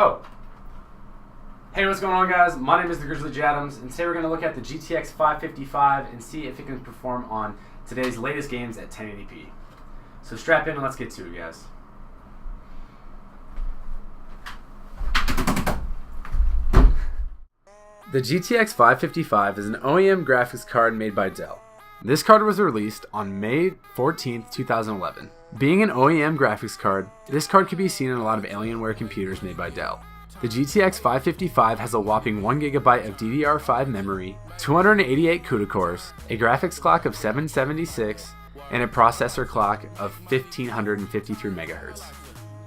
Oh. Hey, what's going on, guys? My name is the Grizzly J Adams, and today we're going to look at the GTX 555 and see if it can perform on today's latest games at 1080p. So strap in and let's get to it, guys. The GTX 555 is an OEM graphics card made by Dell. This card was released on May 14th, 2011. Being an OEM graphics card, this card can be seen in a lot of Alienware computers made by Dell. The GTX 555 has a whopping 1GB of DDR5 memory, 288 CUDA cores, a graphics clock of 776, and a processor clock of 1553 MHz.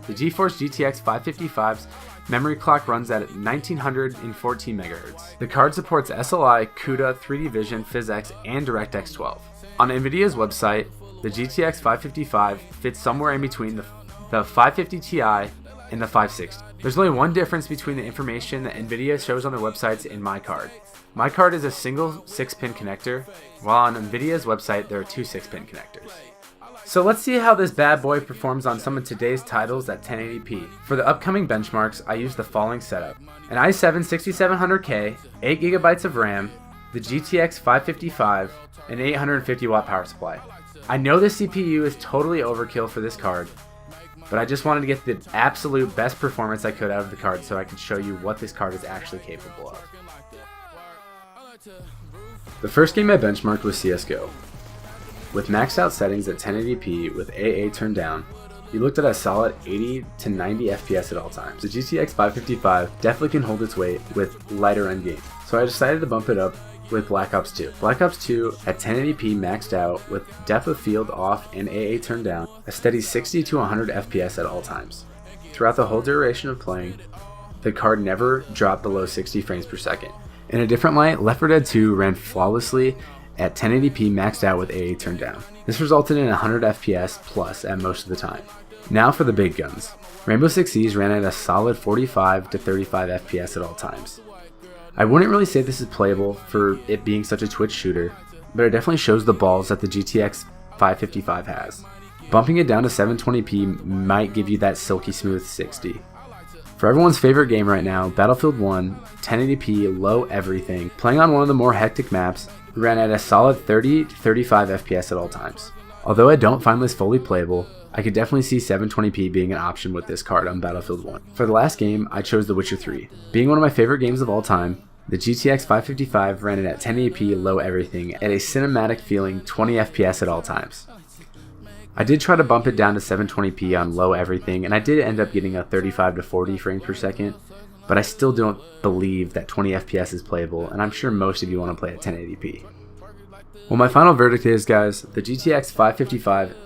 The GeForce GTX 555's memory clock runs at 1914 MHz. The card supports SLI, CUDA, 3D Vision, PhysX, and DirectX 12. On Nvidia's website, the GTX 555 fits somewhere in between the 550 Ti and the 560. There's only one difference between the information that Nvidia shows on their websites and my card. My card is a single 6-pin connector, while on Nvidia's website there are two 6-pin connectors. So let's see how this bad boy performs on some of today's titles at 1080p. For the upcoming benchmarks, I used the following setup: an i7 6700K, 8GB of RAM, the GTX 555, and an 850 watt power supply. I know the CPU is totally overkill for this card, but I just wanted to get the absolute best performance I could out of the card so I could show you what this card is actually capable of. The first game I benchmarked was CSGO. With maxed out settings at 1080p with AA turned down, you looked at a solid 80 to 90 FPS at all times. The GTX 555 definitely can hold its weight with lighter end games, so I decided to bump it up with Black Ops 2. Black Ops 2 at 1080p maxed out with depth of field off and AA turned down, a steady 60 to 100 FPS at all times. Throughout the whole duration of playing, the card never dropped below 60 frames per second. In a different light, Left 4 Dead 2 ran flawlessly at 1080p maxed out with AA turned down. This resulted in 100 FPS plus at most of the time. Now for the big guns. Rainbow Six Siege ran at a solid 45 to 35 FPS at all times. I wouldn't really say this is playable for it being such a Twitch shooter, but it definitely shows the balls that the GTX 555 has. Bumping it down to 720p might give you that silky smooth 60. For everyone's favorite game right now, Battlefield 1, 1080p, low everything, playing on one of the more hectic maps, ran at a solid 30 to 35 FPS at all times. Although I don't find this fully playable, I could definitely see 720p being an option with this card on Battlefield 1. For the last game, I chose The Witcher 3. Being one of my favorite games of all time, the GTX 555 ran it at 1080p low everything at a cinematic feeling 20 FPS at all times. I did try to bump it down to 720p on low everything, and I did end up getting a 35 to 40 frames per second, but I still don't believe that 20 FPS is playable, and I'm sure most of you want to play at 1080p. Well, my final verdict is, guys, the GTX 555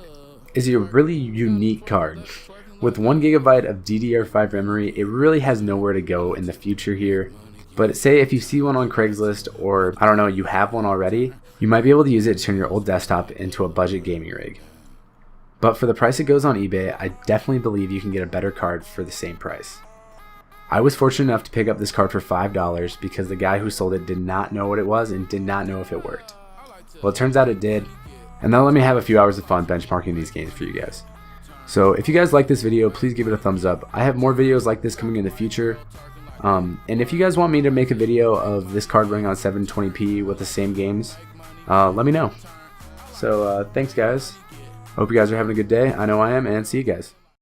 is a really unique card. With 1GB of DDR5 memory, it really has nowhere to go in the future here. But say if you see one on Craigslist, or I don't know, you have one already, you might be able to use it to turn your old desktop into a budget gaming rig. But for the price it goes on eBay, I definitely believe you can get a better card for the same price. I was fortunate enough to pick up this card for $5 because the guy who sold it did not know what it was and did not know if it worked. Well, it turns out it did. And that'll let me have a few hours of fun benchmarking these games for you guys. So if you guys like this video, please give it a thumbs up. I have more videos like this coming in the future. And if you guys want me to make a video of this card running on 720p with the same games, let me know. So thanks, guys. Hope you guys are having a good day. I know I am, and see you guys.